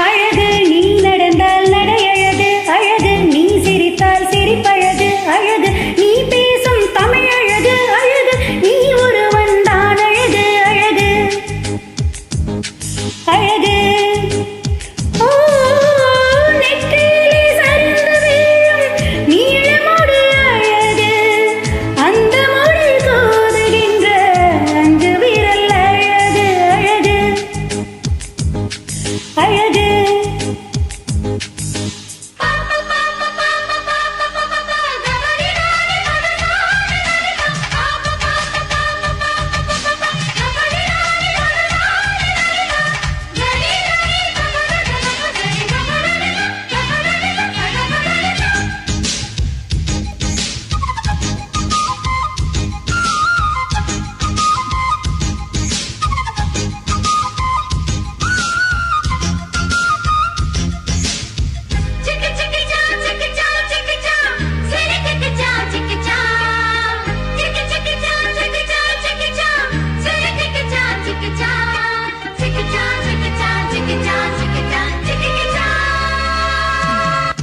அழகு நீ நடந்தால் நடையழகு அழகு நீ சிரித்தால் சிரிப்பழகு அழகு நீ பேசும் தமிழ் அழகு அழகு நீ ஒருவன் தான் அழகு அழகு அழகு நெற்றியிலே சரிந்து வீழும் நீளமோடு அழகு அந்த மொழி கோதுகின்ற அஞ்சு விரல் அழகு அழகு அழகு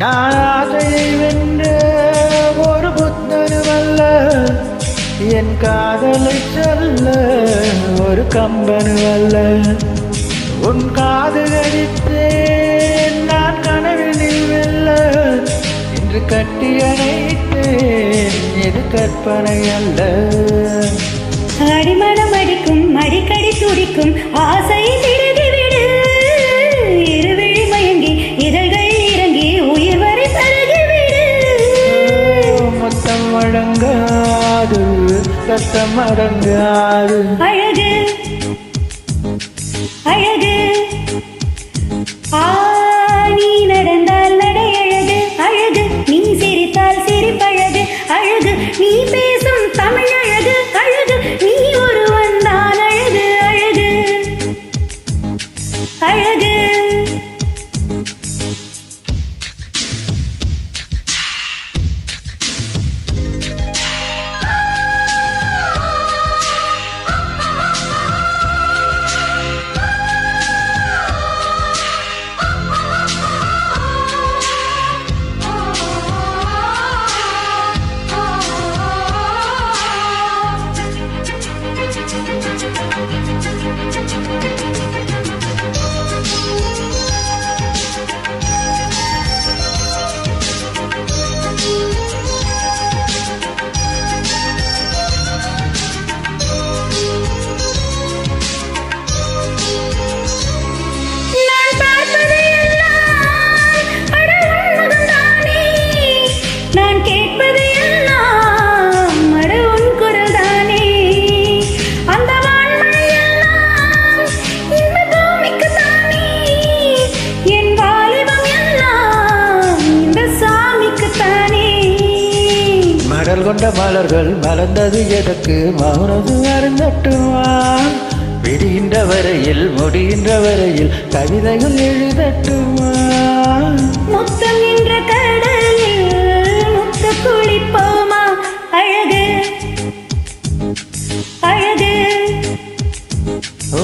ஆசையை வென்ற ஒரு புத்தனுமல்ல என் காதலை சொல்ல ஒரு கம்பனுமல்ல உன் காது கடித்தேன் நான் கனவினில் வெல்ல இன்று கட்டி அணைத்தேன் இது கற்பனை அல்ல அடிமனம் அடிக்கும் அடிக்கடி துடிக்கும் ஆசை திருகிவிடு இருவிழி மயங்கி இதழ்கள் இறங்கி உயிர் வரை பருகிவிடு மொத்தம் அடங்காது சத்தம் அடங்காது அழகு அழகு நீ நடந்தால் நடையழகு அழகு நீ சிரித்தால் சிரிப்பழகு அழகு நீ பேசும் தமிழ் அழகு அழகு நீ ஒருவன் தான் அழகு அழகு அழகு மடல் கொண்ட மலர்கள் மலர்ந்தது எதற்கு மௌனது அருந்தட்டுமா விடுகின்ற வரையில் முடிகின்ற வரையில் கவிதைகள் எழுதட்டுமா முத்தம் என்ற கடலில் முத்த குளிப்போமா அழகு அழகு ஓ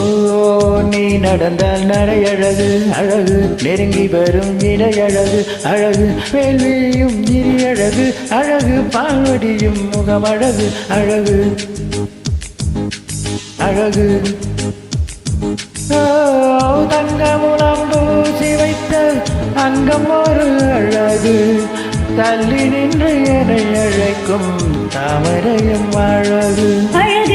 நீ நடந்தால் நடையழகு அழகு நெருங்கி வரும் இடையழகு அழகு வேள்வியும் இரியழகு அழகு பால்வடியும் முகமழகு அழகு அழகு தங்கமுலம் பூசி வைத்த அங்கம் ஒரு அழகு தள்ளி நின்று என்னை அழைக்கும் தாமரையும் அழகு அழகு